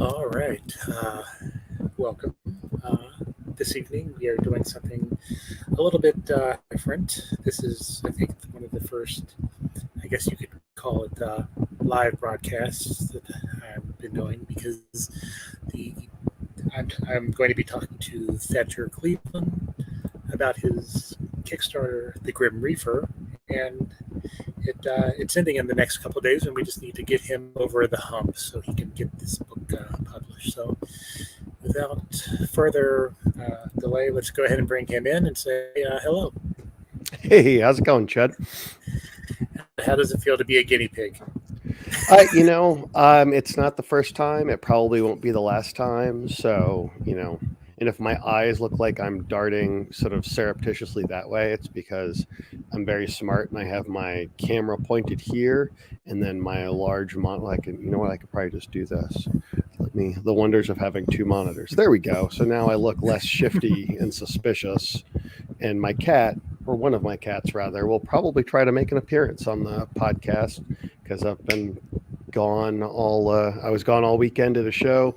All right. Welcome. Uh, this evening, we are doing something a little bit different. This is, I think, one of the first, I guess you could call it live broadcasts that I've been doing because the I'm going to be talking to Thacher Cleveland about his Kickstarter, The Grim Reefer, and it's ending in the next couple of days, and we just need to get him over the hump so he can get this book published. So, without further delay, let's go ahead and bring him in and say hello. Hey, how's it going, Chud? How does it feel to be a guinea pig? It's not the first time. It probably won't be the last time. So, and if my eyes look like I'm darting sort of surreptitiously that way, it's because I'm very smart and I have my camera pointed here and then my large monitor. I can, you know what? I could probably just do this. The wonders of having two monitors. There we go. So now I look less shifty and suspicious. And my cat, or one of my cats rather, will probably try to make an appearance on the podcast because I've been gone I was gone all weekend at a show,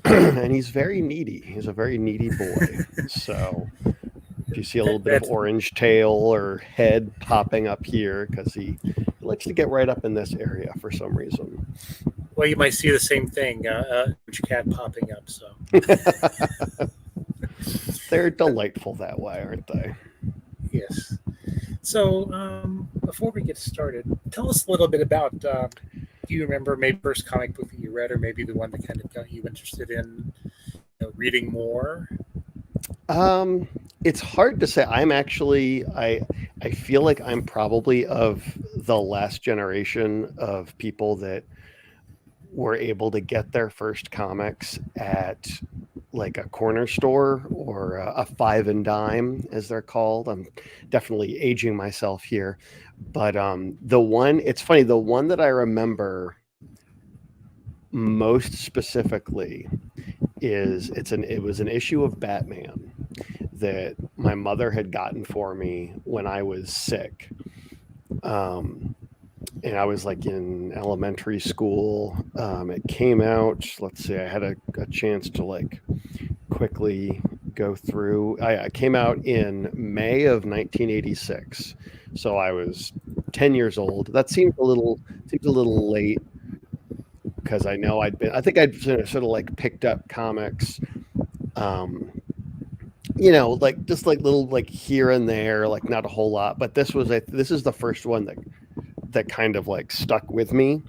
and he's very needy. He's a very needy boy. So if you see a little bit of orange tail or head popping up here, because he likes to get right up in this area for some reason. Well, you might see the same thing, huge cat popping up. So they're delightful that way, aren't they? yes. So before we get started, tell us a little bit about. Do you remember maybe first comic book that you read, or maybe the one that kind of got you interested in reading more? It's hard to say. I feel like I'm probably of the last generation of people that were able to get their first comics at like a corner store or a five and dime, as they're called. I'm definitely aging myself here, but it's funny. The one that I remember most specifically it was an issue of Batman that my mother had gotten for me when I was sick. And I was like in elementary school. It came out, let's see, I had a chance to like quickly go through. I came out in May of 1986. So I was 10 years old. That seems a little late because I think I'd sort of like picked up comics, like just like little like here and there, like not a whole lot. But this is the first one that kind of like stuck with me.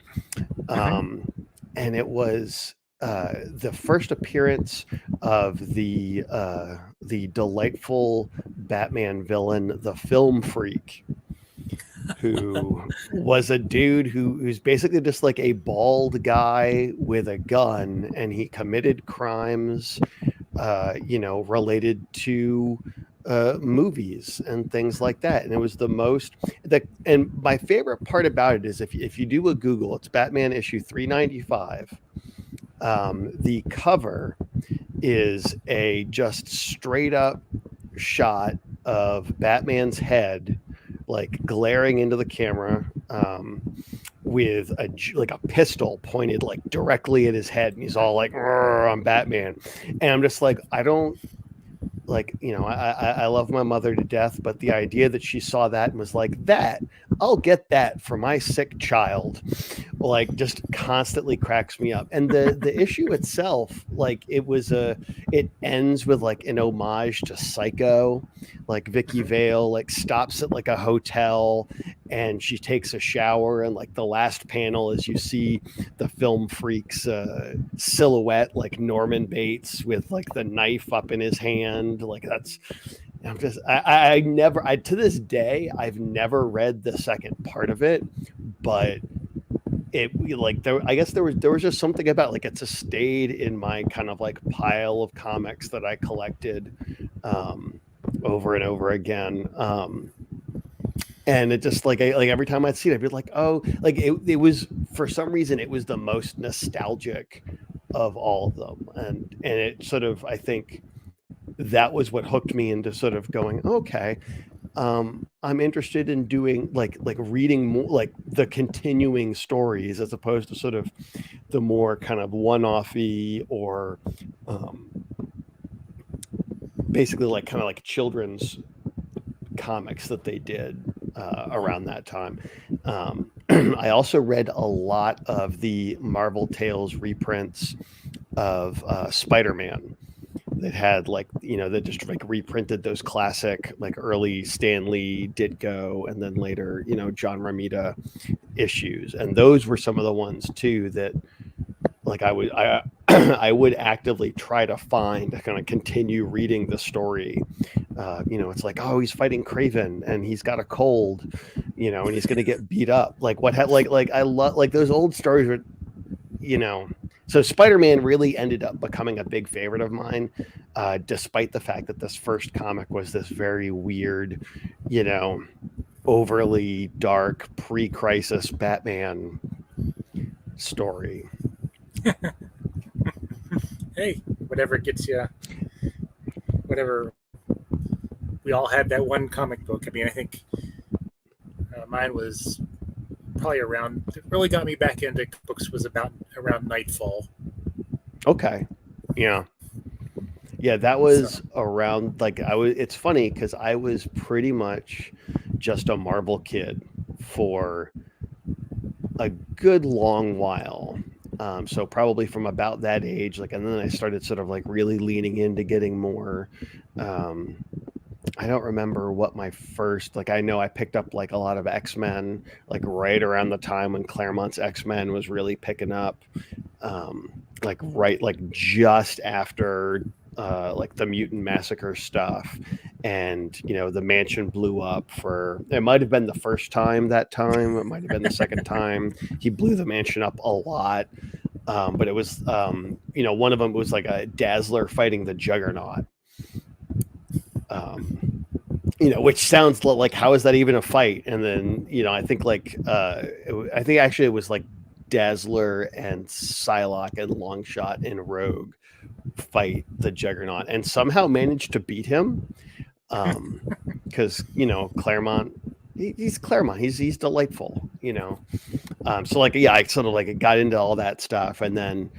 And it was the first appearance of the delightful Batman villain, the Film Freak, who was a dude who's basically just like a bald guy with a gun, and he committed crimes, related to movies and things like that. And it was and my favorite part about it is if you do a Google, it's Batman issue 395. The cover is a just straight up shot of Batman's head, like glaring into the camera, with a pistol pointed like directly at his head, and he's all like, "I'm Batman," and I'm just like, I don't. I love my mother to death, but the idea that she saw that and was like, I'll get that for my sick child, like just constantly cracks me up. And the issue itself, like it ends with like an homage to Psycho, like Vicky Vale like stops at like a hotel and she takes a shower, and like the last panel is you see the Film Freak's silhouette, like Norman Bates with like the knife up in his hand. Like I never, to this day, I've never read the second part of it, but I guess there was just something about like it just stayed in my kind of like pile of comics that I collected over and over again. And it just like every time I'd see it, I'd be like, oh, like it was, for some reason, it was the most nostalgic of all of them. And it sort of, I think that was what hooked me into sort of going, okay, I'm interested in doing like reading more like the continuing stories as opposed to sort of the more kind of one-offy or um, basically like kind of like children's comics that they did around that time. I also read a lot of the Marvel Tales reprints of Spider-Man that had like that just like reprinted those classic like early Stan Lee Ditko and then later John Romita issues, and those were some of the ones too that like I I would actively try to find to kind of continue reading the story. It's like, oh, he's fighting Craven and he's got a cold, and he's going to get beat up. Like like I love like those old stories were, you know. So Spider-Man really ended up becoming a big favorite of mine, despite the fact that this first comic was this very weird, you know, overly dark pre-crisis Batman story. Hey, whatever gets you, whatever. We all had that one comic book. I mean, I think mine was probably around. It really got me back into books was about around Nightfall. Okay. Yeah. Yeah, that So was around like I was it's funny because I was pretty much just a Marvel kid for a good long while. So probably from about that age, like, and then I started sort of like really leaning into getting more. Um, I don't remember what my first like. I know I picked up like a lot of X-Men, like right around the time when Claremont's X-Men was really picking up. Like right like just after like the mutant massacre stuff, and the mansion blew up. For it might have been the first time, that time it might have been the second time he blew the mansion up a lot. But it was one of them was like a Dazzler fighting the Juggernaut, which sounds like, how is that even a fight? And then I think like I think actually it was like Dazzler and Psylocke and Longshot and Rogue fight the Juggernaut and somehow managed to beat him. Because Claremont, he's Claremont, he's delightful. So like I sort of like got into all that stuff, and then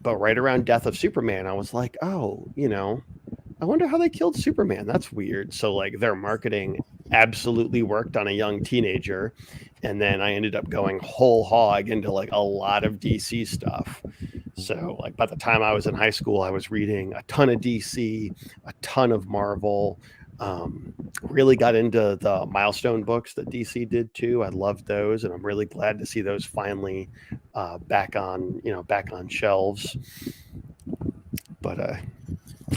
but right around Death of Superman, I was like, oh, I wonder how they killed Superman. That's weird. So like their marketing absolutely worked on a young teenager, and then I ended up going whole hog into like a lot of DC stuff. So like by the time I was in high school, I was reading a ton of DC, a ton of Marvel. Really got into the Milestone books that DC did too. I loved those, and I'm really glad to see those finally back on shelves. But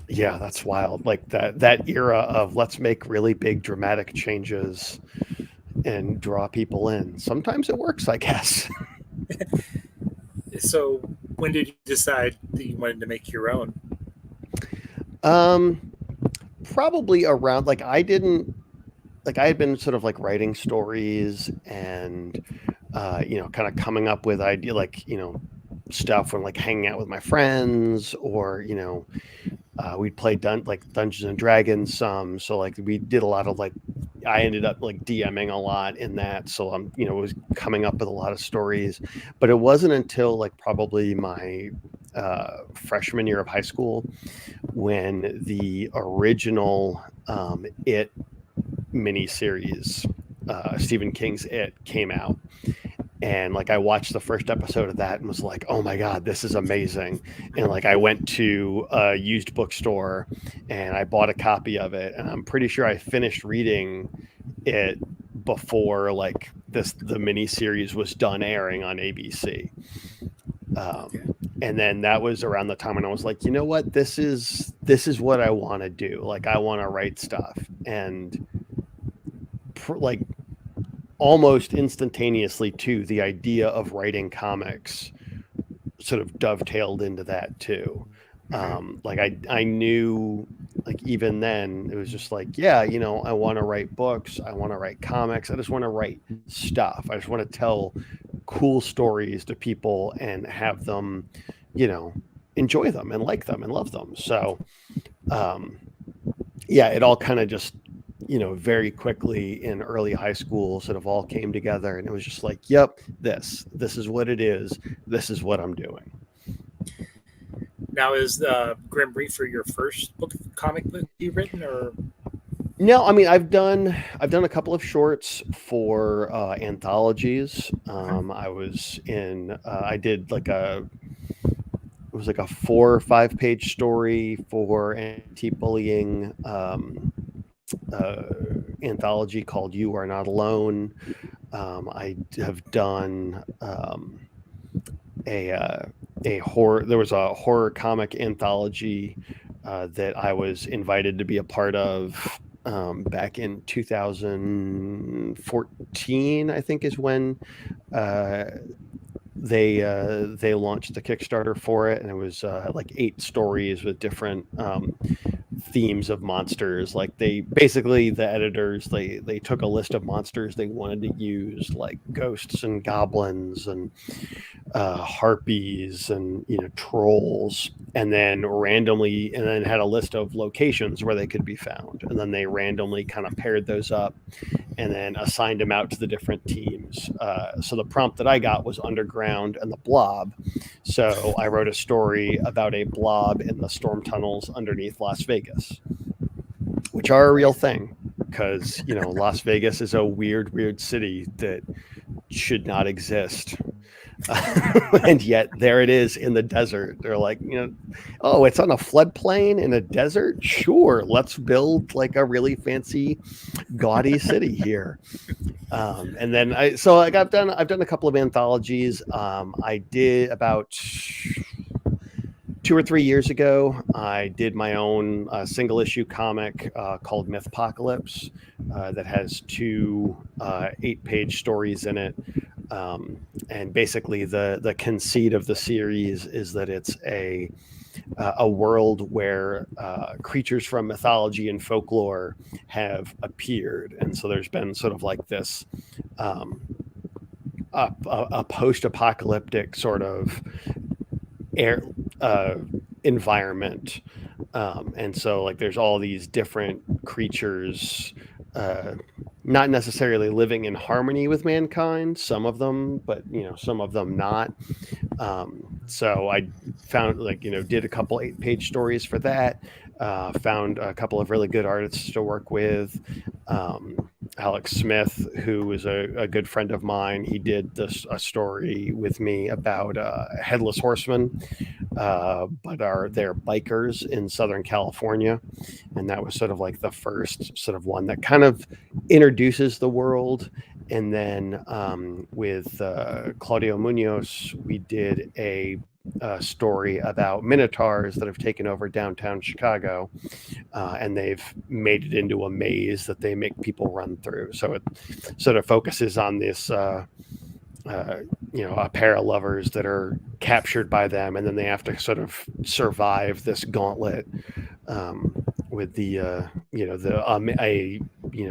yeah, that's wild. Like that era of let's make really big dramatic changes and draw people in. Sometimes it works, I guess. so when did you decide that you wanted to make your own? Probably around like I had been sort of like writing stories and kind of coming up with idea like stuff when like hanging out with my friends, or we'd play Dungeons and Dragons some. So like we did a lot of like I ended up like DMing a lot in that. So I'm was coming up with a lot of stories, but it wasn't until like probably my freshman year of high school when the original It miniseries, Stephen King's It, came out. And like I watched the first episode of that and was like, oh my god, this is amazing. And like I went to a used bookstore and I bought a copy of it, and I'm pretty sure I finished reading it before like the miniseries was done airing on ABC. And then that was around the time when I was like, you know what, this is what I want to do. Like I want to write stuff. And like almost instantaneously too, the idea of writing comics sort of dovetailed into that too. Like I knew like even then it was just like, yeah, I want to write books, I want to write comics, I just want to write stuff, I just want to tell cool stories to people and have them enjoy them and like them and love them. So yeah, it all kind of just very quickly in early high school sort of all came together, and it was just like, yep, this is what it is. This is what I'm doing. Now, is Grim Reefer your first comic book you've written, or? No, I mean I've done a couple of shorts for anthologies. I did like it was like a 4 or 5 page story for anti-bullying anthology called "You Are Not Alone." I have done a horror. There was a horror comic anthology that I was invited to be a part of back in 2014. I think is when they launched the Kickstarter for it, and it was like 8 stories with different themes of monsters. Like the editors they took a list of monsters they wanted to use, like ghosts and goblins and harpies and trolls, and then had a list of locations where they could be found, and then they randomly kind of paired those up and then assigned them out to the different teams. So the prompt that I got was Underground and the Blob. So I wrote a story about a blob in the storm tunnels underneath Las Vegas, which are a real thing, because Las Vegas is a weird city that should not exist. And yet there it is in the desert. They're like, oh, it's on a floodplain in a desert. Sure, let's build like a really fancy, gaudy city here. And then I've done a couple of anthologies. I did about 2 or 3 years ago. I did my own single issue comic called Mythpocalypse that has 2 8-page stories in it. And basically the conceit of the series is that it's a world where creatures from mythology and folklore have appeared, and so there's been sort of like this a post-apocalyptic sort of environment, and so like there's all these different creatures not necessarily living in harmony with mankind, some of them, but some of them not. So I found did a couple 8-page stories for that. Found a couple of really good artists to work with. Alex Smith, who is a good friend of mine, he did a story with me about headless horsemen, but they're bikers in Southern California, and that was sort of like the first sort of one that kind of introduces the world. And then with Claudio Munoz, we did a story about minotaurs that have taken over downtown Chicago, and they've made it into a maze that they make people run through. So it sort of focuses on this, a pair of lovers that are captured by them, and then they have to sort of survive this gauntlet with a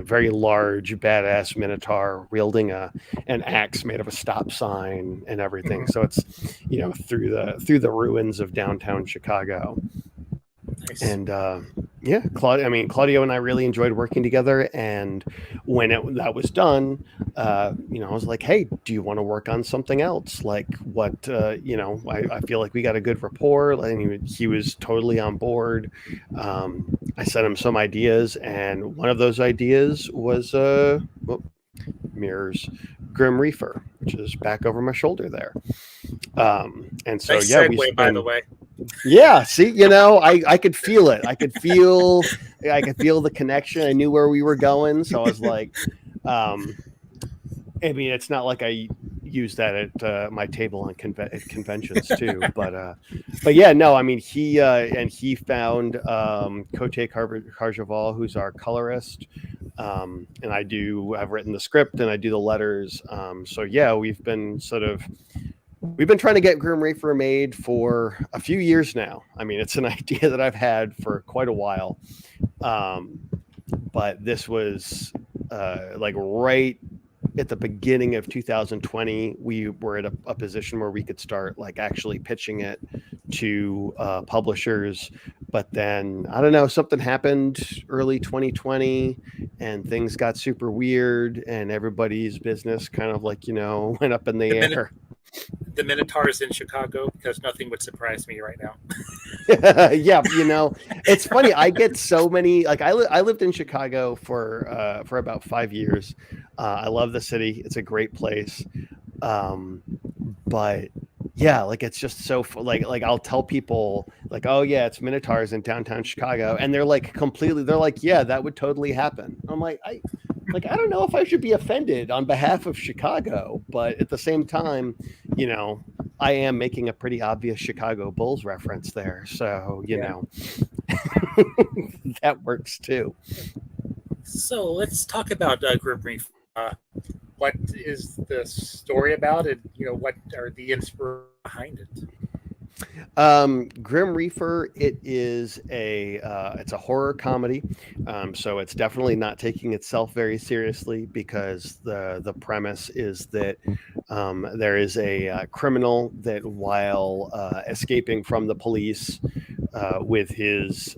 very large badass minotaur wielding an axe made of a stop sign and everything. So it's through the ruins of downtown Chicago. Nice. And Claudio and I really enjoyed working together. And when that was done, I was like, hey, do you want to work on something else? Like what, I feel like we got a good rapport. And he was totally on board. I sent him some ideas, and one of those ideas was mirrors, Grim Reefer, which is back over my shoulder there. And so nice segue, by the way. Yeah, see, I could feel it. I could feel the connection. I knew where we were going, so I was like, it's not like I use that at my table at conventions too, but yeah, no, he found Cote Carjaval, who's our colorist, and I've written the script and I do the letters. So yeah, we've been trying to get Grim Reefer made for a few years now. It's an idea that I've had for quite a while, but this was like right at the beginning of 2020. We were at a position where we could start like actually pitching it to publishers, But then I don't know, something happened early 2020 and things got super weird and everybody's business kind of like, went up in the The minute air. the Minotaurs in Chicago, because nothing would surprise me right now. Yeah, it's funny. I get so many like I lived in Chicago for about 5 years. I love the city. It's a great place. Um, but yeah, like it's just so like I'll tell people like, oh yeah, it's Minotaurs in downtown Chicago, and they're like they're like, yeah, that would totally happen. I'm like, I don't know if I should be offended on behalf of Chicago, but at the same time, you know, I am making a pretty obvious Chicago Bulls reference there, so Yeah. that works too. So let's talk about Grim Reef. What is the story about, and what are the inspiration behind it? Grim Reefer, it's a horror comedy, so it's definitely not taking itself very seriously because the premise is that there is a criminal that while escaping from the police with his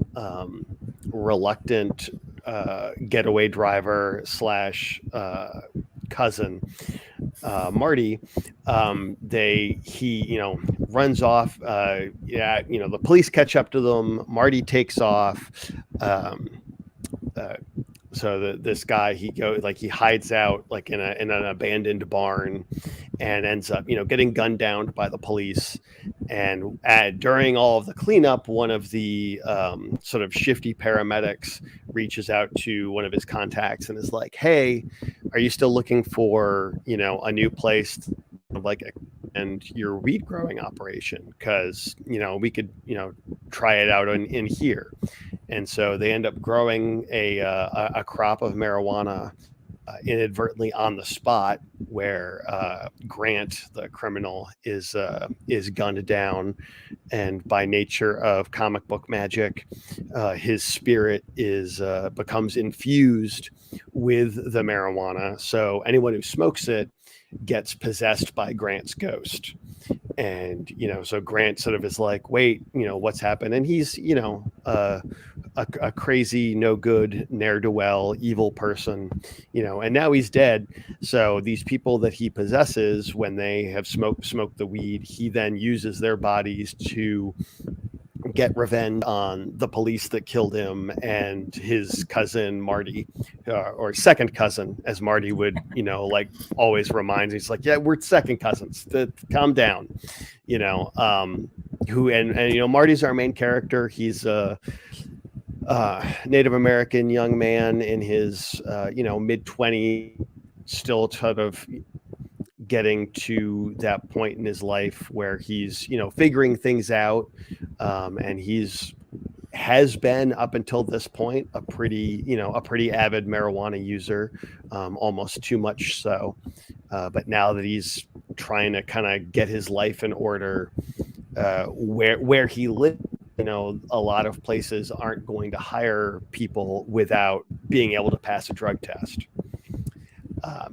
reluctant getaway driver slash cousin Marty, he runs off. The police catch up to them. Marty takes off. Um, uh, so this guy he hides out like in an abandoned barn and ends up getting gunned down by the police. And during all of the cleanup, one of the sort of shifty paramedics reaches out to one of his contacts and is like, hey, are you still looking for a new place like and your weed growing operation? Because we could try it out in here. And so they end up growing a crop of marijuana inadvertently on the spot where Grant, the criminal, is gunned down, and by nature of comic book magic, his spirit becomes infused with the marijuana. So anyone who smokes it gets possessed by Grant's ghost. And so Grant sort of is like, wait, what's happened? And he's a crazy, no good, ne'er-do-well, evil person, and now he's dead. So these people that he possesses, when they have smoked the weed, he then uses their bodies to get revenge on the police that killed him and his cousin Marty, or second cousin, as Marty would like always reminds. He's like, yeah, we're second cousins. Calm down, who and Marty's our main character. He's a Native American young man in his mid-20s, still sort of getting to that point in his life where he's figuring things out, and has been up until this point a pretty avid marijuana user, almost too much so, but now that he's trying to kind of get his life in order, where he lives, a lot of places aren't going to hire people without being able to pass a drug test.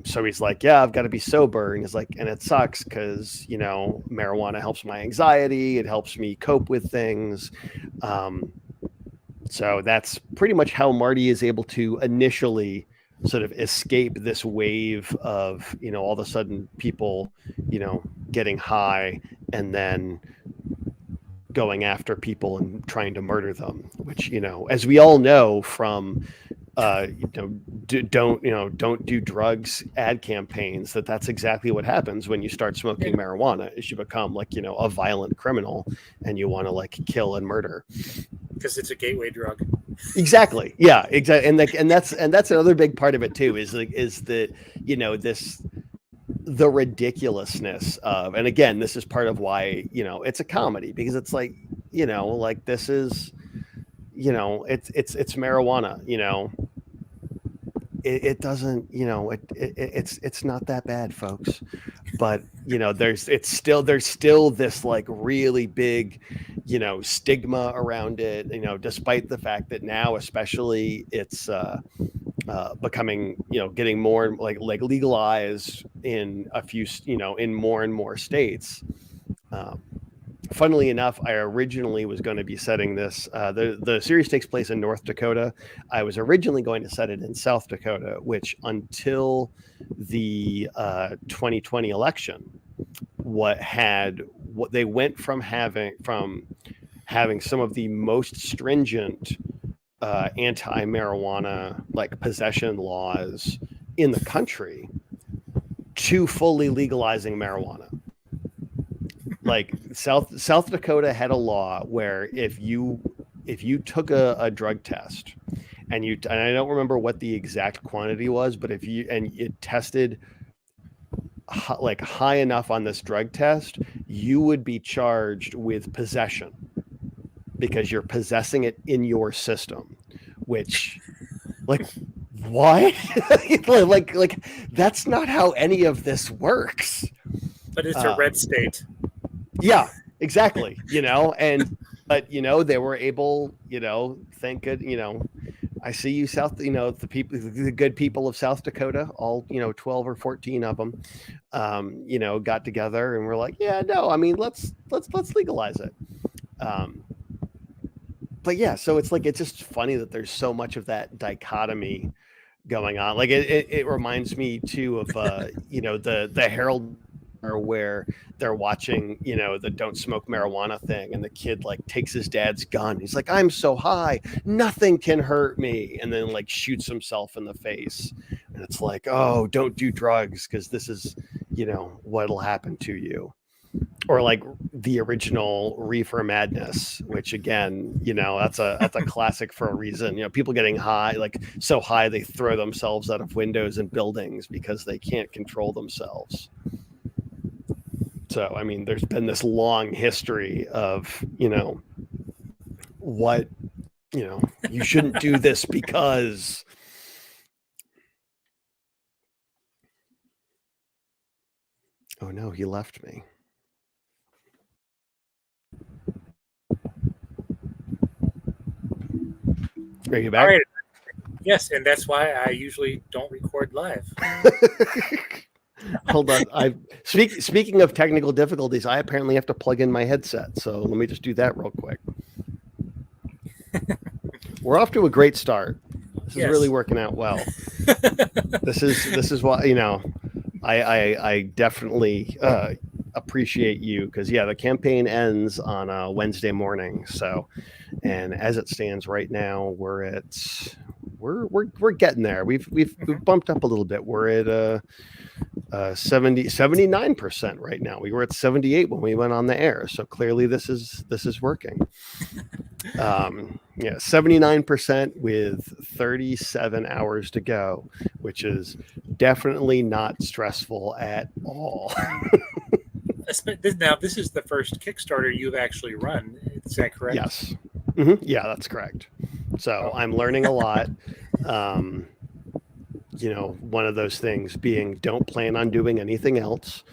So he's like, yeah, I've got to be sober. And he's like, and it sucks because, marijuana helps my anxiety. It helps me cope with things. So that's pretty much how Marty is able to initially sort of escape this wave of, all of a sudden people, getting high and then going after people and trying to murder them, which, as we all know from don't do drugs ad campaigns, that's exactly what happens when you start smoking marijuana, is you become like a violent criminal and you want to like kill and murder Because it's a gateway drug. Exactly. Yeah, exactly. And that's another big part of it too, is that the ridiculousness of, and again, this is part of why it's a comedy, because it's like like this is it's marijuana. It doesn't it's not that bad, folks, but there's still this like really big stigma around it, despite the fact that now especially it's becoming getting more like legalized in a few in more and more states. funnily enough, I originally was going to be setting this. The series takes place in North Dakota. I was originally going to set it in South Dakota, which until the 2020 election, what they went from having some of the most stringent anti-marijuana like possession laws in the country to fully legalizing marijuana. Like South Dakota had a law where if you took a drug test and I don't remember what the exact quantity was, but if you and it tested like high enough on this drug test, you would be charged with possession because you're possessing it in your system, which like what? like that's not how any of this works. But it's a red state. Yeah, exactly. But they were able, thank good, I see you South, the good people of South Dakota, all, 12 or 14 of them, got together and we're like, yeah, no, I mean, let's legalize it. But yeah, so it's just funny that there's so much of that dichotomy going on. Like it reminds me too of, the Herald where they're watching, the don't smoke marijuana thing, and the kid like takes his dad's gun. He's like, I'm so high, nothing can hurt me, and then like shoots himself in the face. And it's like, oh, don't do drugs because this is, what'll happen to you. Or like the original Reefer Madness, which again, that's a classic for a reason. People getting high, like so high they throw themselves out of windows and buildings because they can't control themselves. So, I mean, there's been this long history of, what, you shouldn't do this because. Oh no, he left me. Are you back? All right. Yes, and that's why I usually don't record live. Hold on. Speaking of technical difficulties, I apparently have to plug in my headset. So let me just do that real quick. We're off to a great start. This is really working out well. This is why, I definitely appreciate you because the campaign ends on Wednesday morning. So, and as it stands right now, we're getting there. We've bumped up a little bit. We're at 79% right now. We were at 78 when we went on the air. So clearly this is working. 79% with 37 hours to go, which is definitely not stressful at all. Now, this is the first Kickstarter you've actually run. Is that correct? Yes. Mm-hmm. Yeah, that's correct. So I'm learning a lot. One of those things being don't plan on doing anything else.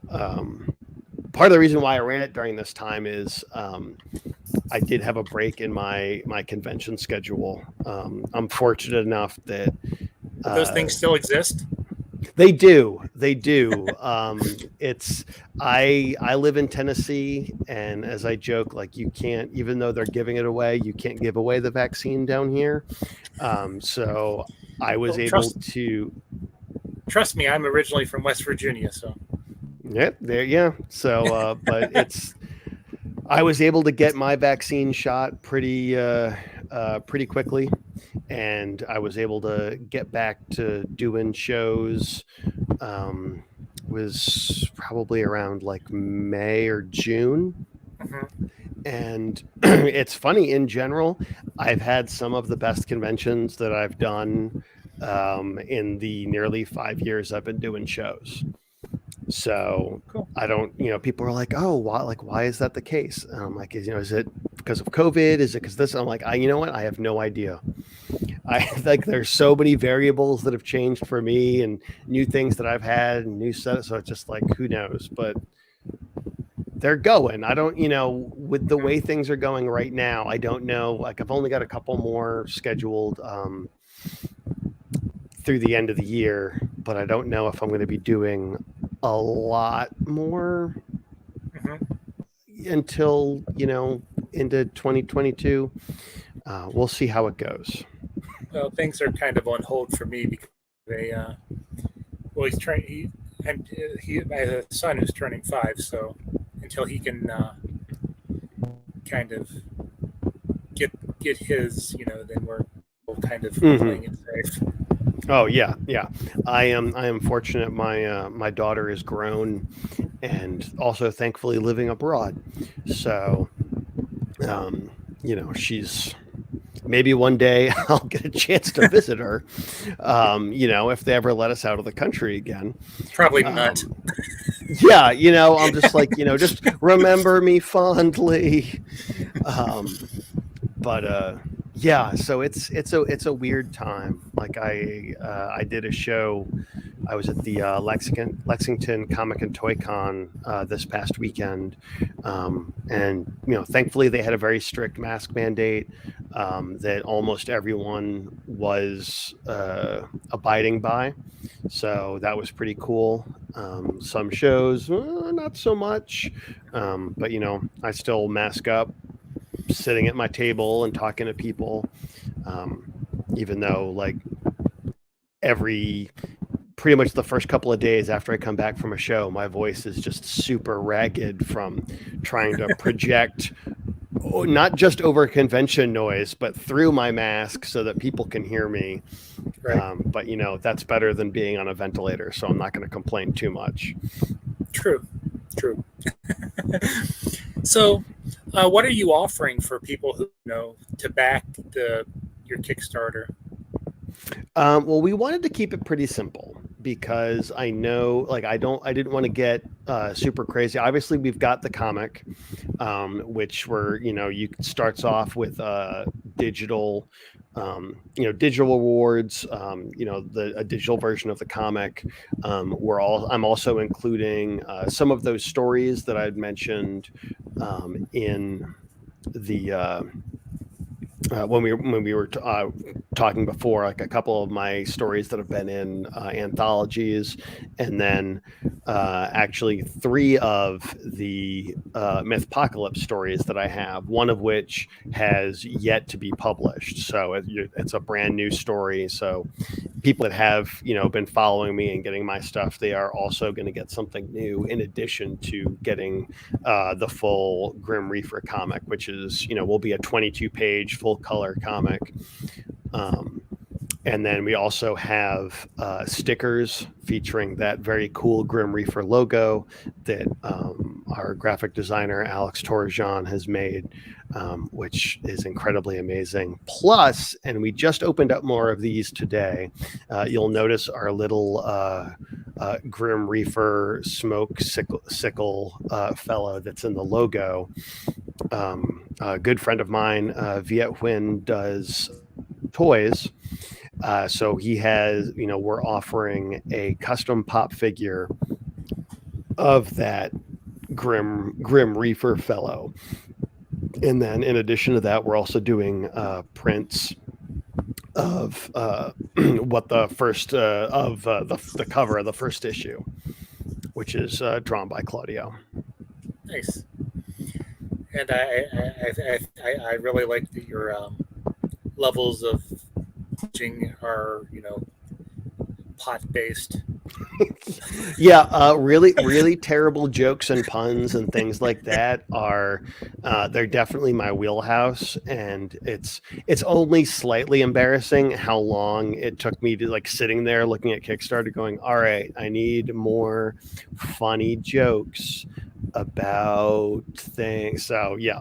Part of the reason why I ran it during this time is I did have a break in my convention schedule. I'm fortunate enough that those things still exist. They do. I live in Tennessee, and as I joke, like you can't, even though they're giving it away, you can't give away the vaccine down here. So I was able to. Trust me, I'm originally from West Virginia, so. Yep. Yeah. So, but I was able to get my vaccine shot pretty quickly, and I was able to get back to doing shows. Was probably around like May or June. Mm-hmm. And it's funny, in general, I've had some of the best conventions that I've done in the nearly 5 years I've been doing shows. So cool. I don't, people are like, oh, why is that the case? And I'm like, is it because of COVID? Is it because this? I'm like, you know what? I have no idea. I think there's so many variables that have changed for me and new things that I've had and new setups. So it's just like, who knows? But they're going. I don't, with the way things are going right now, I don't know. Like I've only got a couple more scheduled through the end of the year, but I don't know if I'm going to be doing a lot more. Mm-hmm. until, into 2022. We'll see how it goes. Well, things are kind of on hold for me because they, well, he's trying. I have a son who's turning 5, so until he can kind of get his, then we're kind of playing it safe. Oh yeah, yeah. I am fortunate. My daughter is grown, and also thankfully living abroad. So, she's maybe one day I'll get a chance to visit her. If they ever let us out of the country again. Probably not. Yeah, I'm just like, just remember me fondly. But yeah, so it's a weird time. Like I did a show. I was at the Lexington Comic and Toy Con this past weekend, and thankfully they had a very strict mask mandate that almost everyone was abiding by. So that was pretty cool. Some shows, not so much, but I still mask up, sitting at my table and talking to people, even though like pretty much the first couple of days after I come back from a show, my voice is just super ragged from trying to project not just over convention noise, but through my mask so that people can hear me. Right. But that's better than being on a ventilator, so I'm not going to complain too much. True. So, what are you offering for people who to back your Kickstarter? Well, we wanted to keep it pretty simple because I know, like, I didn't want to get super crazy. Obviously, we've got the comic, which starts off with digital, digital awards, a digital version of the comic. I'm also including some of those stories that I'd mentioned in the when we were talking before, like a couple of my stories that have been in anthologies, and then actually 3 of the Mythpocalypse stories that I have, one of which has yet to be published. So it's a brand new story. So people that have been following me and getting my stuff, they are also going to get something new in addition to getting the full Grim Reefer comic, which is will be a 22-page full color comic. And then we also have stickers featuring that very cool Grim Reefer logo that our graphic designer Alex Torrejon has made, which is incredibly amazing. Plus, and we just opened up more of these today, you'll notice our little Grim Reefer smoke sickle fellow that's in the logo. A good friend of mine, Viet Huynh, does toys. So he has, we're offering a custom pop figure of that Grim Reefer fellow. And then in addition to that, we're also doing prints of what the first of the cover of the first issue, which is drawn by Claudio. Nice. And I really like that your levels of teaching are pot based. Yeah, really terrible jokes and puns and things like that are they're definitely my wheelhouse, and it's only slightly embarrassing how long it took me to like sitting there looking at Kickstarter going, all right, I need more funny jokes about things. So yeah.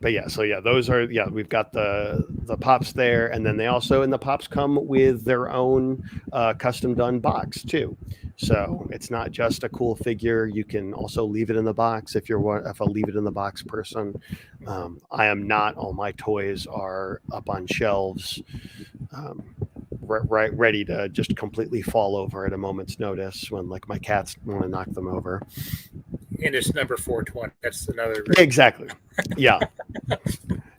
But yeah, so yeah, those are, we've got the pops there, and then they also, and the pops come with their own custom done box too. So it's not just a cool figure. You can also leave it in the box if a leave it in the box person. I am not. All my toys are up on shelves, ready to just completely fall over at a moment's notice when like my cats want to knock them over. And it's number 420. That's another. Exactly. Yeah.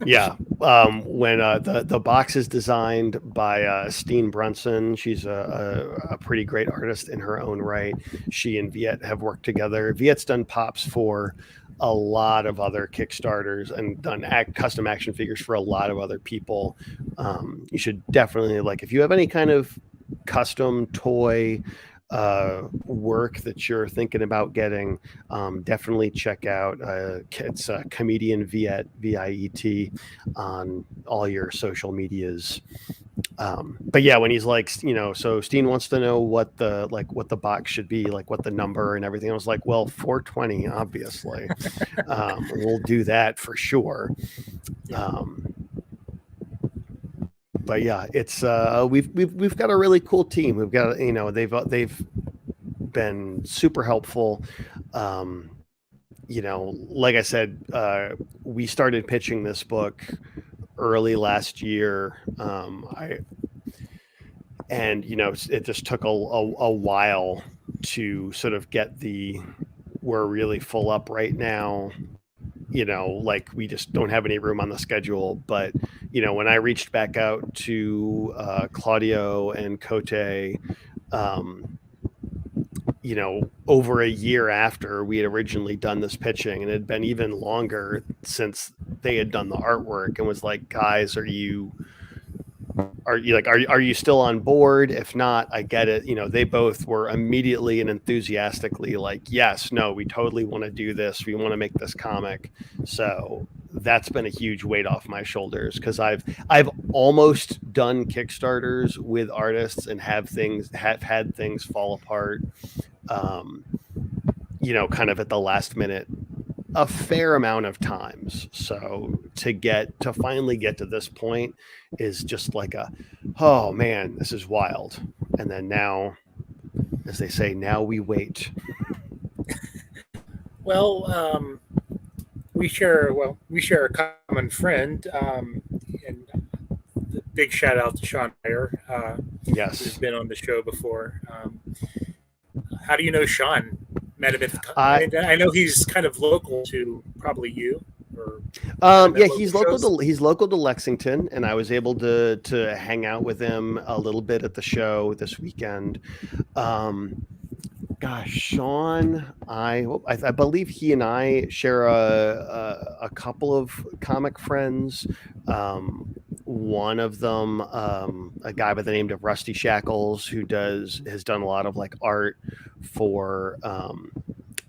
Yeah. When the box is designed by Steen Brunson. She's a pretty great artist in her own right. She and Viet have worked together. Viet's done pops for a lot of other Kickstarters and done custom action figures for a lot of other people. You should definitely, like, if you have any kind of custom toy work that you're thinking about getting, definitely check out it's comedian Viet, Viet, on all your social medias. But yeah, when he's like, so Steen wants to know what the box should be, like what the number and everything. I was like, well, 420, obviously. We'll do that for sure. Yeah. But yeah, it's we've got a really cool team. We've got, they've been super helpful. Like I said, we started pitching this book early last year. It just took a while to sort of get we're really full up right now. Like we just don't have any room on the schedule. But, when I reached back out to Claudio and Cote, over a year after we had originally done this pitching, and it had been even longer since they had done the artwork, and was like, guys, are you still on board? If not, I get it. They both were immediately and enthusiastically like, yes, no, we totally want to do this. We want to make this comic. So that's been a huge weight off my shoulders, because I've almost done Kickstarters with artists and have had things fall apart, kind of at the last minute a fair amount of times. So to finally get to this point is just like oh man, this is wild. And then now, as they say, now we wait. Well, we share a common friend, and big shout out to Sean Meyer, Yes. who's been on the show before. How do you know Sean? Met him at I know he's kind of local to probably you. Or yeah, he's local to Lexington, and I was able to hang out with him a little bit at the show this weekend. Gosh, Sean, I believe he and I share a couple of comic friends. One of them, a guy by the name of Rusty Shackles, who has done a lot of like art for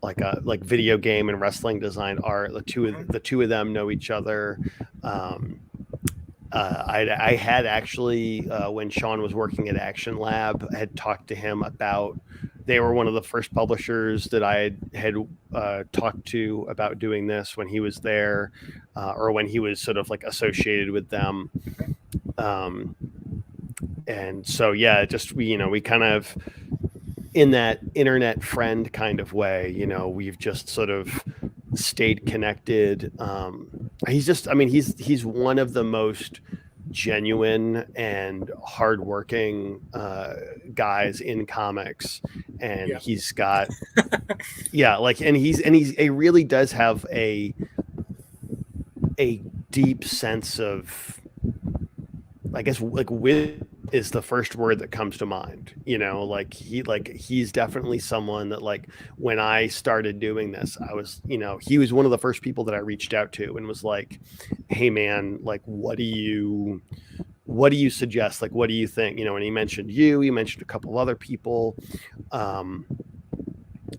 like video game and wrestling design art. The two of them know each other. I had actually, when Sean was working at Action Lab, I had talked to him about. They were one of the first publishers that I had talked to about doing this when he was there, or when he was sort of like associated with them. And so, yeah, just we kind of, in that internet friend kind of way, we've just sort of stayed connected. He's one of the most genuine and hardworking guys in comics, and he's got and he really does have a deep sense of, I guess, like, wit is the first word that comes to mind. He's definitely someone that, like, when I started doing this, I was, he was one of the first people that I reached out to and was like, hey man, like, what do you suggest? Like, what do you think? And he mentioned he mentioned a couple of other people.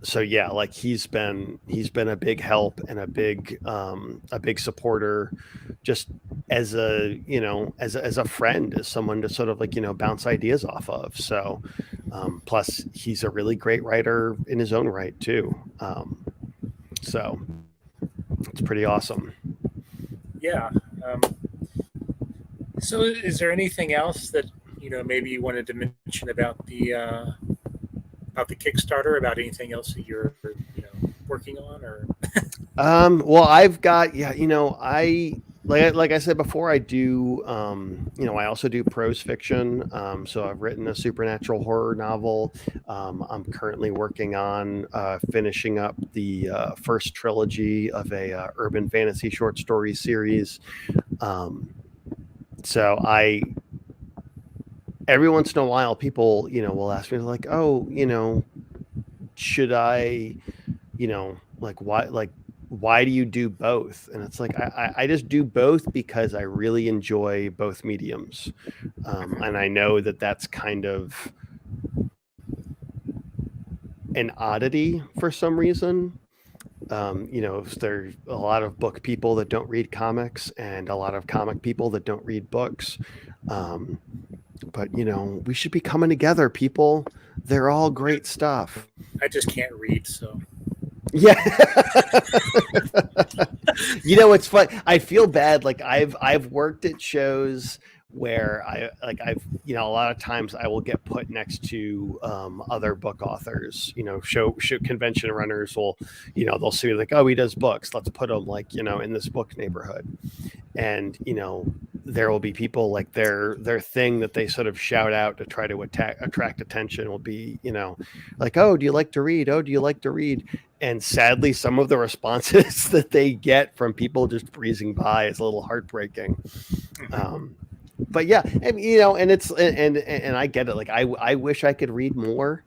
So yeah, like he's been a big help and a big supporter, just as a friend, as someone to sort of like, bounce ideas off of. So plus he's a really great writer in his own right too. So it's pretty awesome. Yeah. So is there anything else that maybe you wanted to mention about the Kickstarter, about anything else that you're working on? Or well, I've got I like I said before, I do I also do prose fiction. So I've written a supernatural horror novel. I'm currently working on finishing up the first trilogy of a urban fantasy short story series. Um, so every once in a while, people, will ask me like, oh, should I, like why do you do both? And it's like, I just do both because I really enjoy both mediums. And I know that that's kind of an oddity for some reason. There's a lot of book people that don't read comics and a lot of comic people that don't read books. But we should be coming together, people. They're all great stuff. I just can't read, so. Yeah. It's fun. I feel bad. Like I've worked at shows where I've a lot of times I will get put next to other book authors. Show convention runners will they'll see like, oh, he does books, let's put him like in this book neighborhood. And there will be people like their thing that they sort of shout out to try to attract attention will be like, oh, do you like to read? Oh, do you like to read? And sadly, some of the responses that they get from people just breezing by is a little heartbreaking. But yeah, and and it's and I get it. Like I wish I could read more.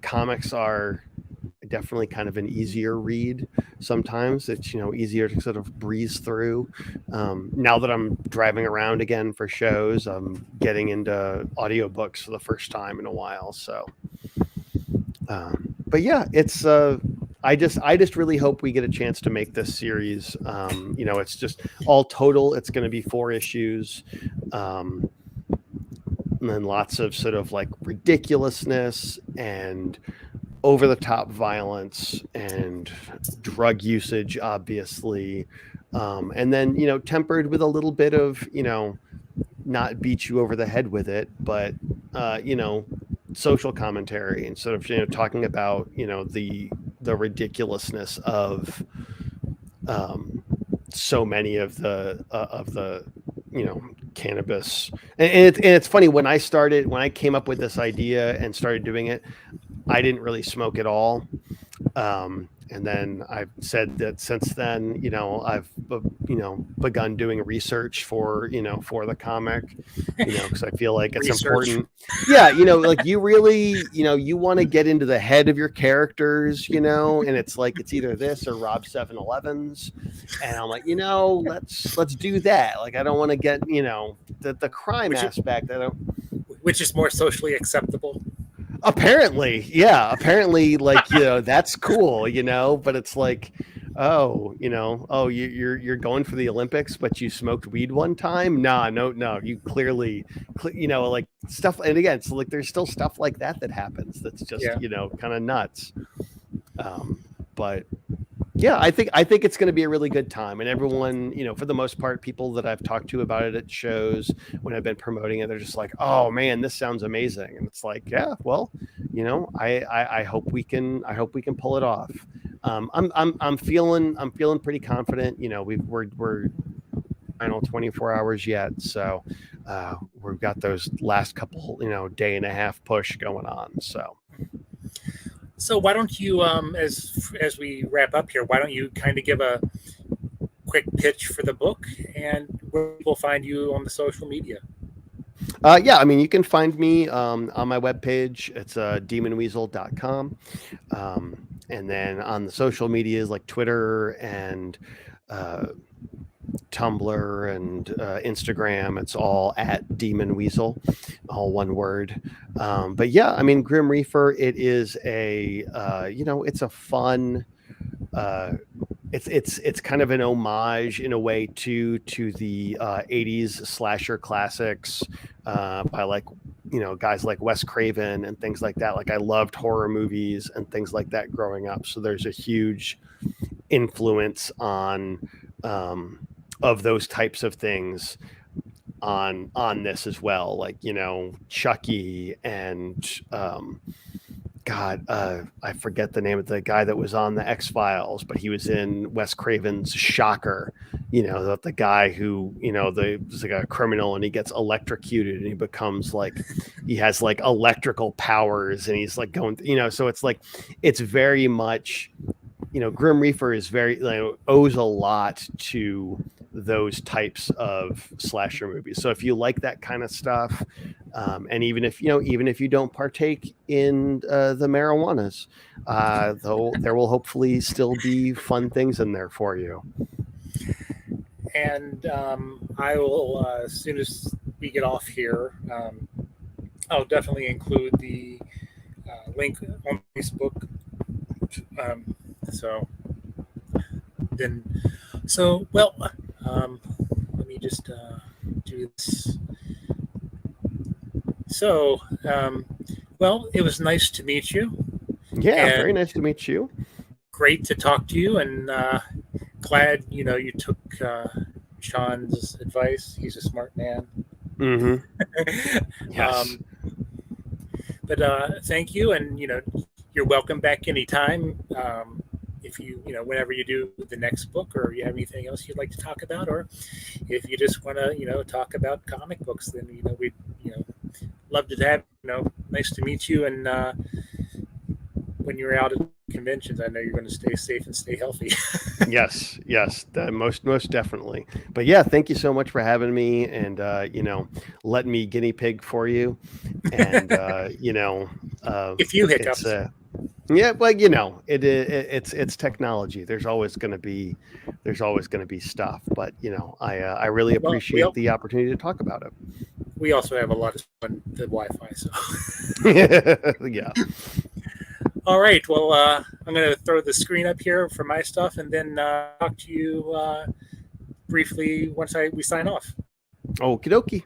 Comics are definitely kind of an easier read. Sometimes it's easier to sort of breeze through. Now that I'm driving around again for shows, I'm getting into audiobooks for the first time in a while. So, but yeah, it's I just really hope we get a chance to make this series. It's just all total. It's going to be 4 issues. And then lots of sort of like ridiculousness and over the top violence and drug usage, obviously. And then, tempered with a little bit of, not beat you over the head with it, but, social commentary and sort of, talking about, the ridiculousness of so many of the cannabis. And it's funny, when I came up with this idea and started doing it, I didn't really smoke at all. And then I've said that since then, I've, begun doing research for the comic, because I feel like it's important. Yeah. Like you really, you want to get into the head of your characters, and it's like, it's either this or Rob 7-Elevens. And I'm like, let's do that. Like, I don't want to get, the crime aspect. Which is more socially acceptable. Apparently, yeah. Apparently, like that's cool, But it's like, oh, you're going for the Olympics, but you smoked weed one time. No, you clearly, like stuff. And again, so like there's still stuff like that happens. That's just kind of nuts. But yeah, I think it's going to be a really good time, and everyone, for the most part, people that I've talked to about it at shows when I've been promoting it, they're just like, "Oh man, this sounds amazing!" And it's like, yeah, well, I hope we can pull it off. I'm feeling pretty confident. We're final 24 hours yet, so we've got those last couple, day and a half push going on. So why don't you, as we wrap up here, why don't you kind of give a quick pitch for the book and where people find you on the social media? Yeah, I mean, you can find me on my webpage. It's demonweasel.com. And then on the social medias like Twitter and Tumblr and Instagram, it's all at Demon Weasel, all one word. But yeah, I mean, Grim Reefer, it is a it's a fun it's kind of an homage in a way to the 80s slasher classics by like guys like Wes Craven and things like that. Like I loved horror movies and things like that growing up, so there's a huge influence on of those types of things on this as well, like Chucky and I forget the name of the guy that was on the X-Files, but he was in Wes Craven's Shocker, the guy who was like a criminal and he gets electrocuted and he becomes like he has like electrical powers and he's like going so it's like it's very much Grim Reefer is very owes a lot to those types of slasher movies. So if you like that kind of stuff, and even if you don't partake in the marijuanas, though there will hopefully still be fun things in there for you. And I will, as soon as we get off here, I'll definitely include the link on Facebook. So then, well, let me just do this. So, well, it was nice to meet you. Yeah, And very nice to meet you. great to talk to you, and glad you took Sean's advice. He's a smart man. Mm-hmm. Yes. But thank you, and you're welcome back anytime. If whenever you do the next book, or you have anything else you'd like to talk about, or if you just want to talk about comic books, then we'd love to have nice to meet you. And when you're out at conventions, I know you're going to stay safe and stay healthy. yes, most definitely. But yeah, thank you so much for having me, and letting me guinea pig for you. And if you hiccups, yeah, well, it's technology. There's always going to be stuff, but I really appreciate the opportunity to talk about it. We also have a lot of fun with the Wi-Fi, so yeah. All right. Well, I'm going to throw the screen up here for my stuff, and then talk to you briefly once we sign off. Okie dokie.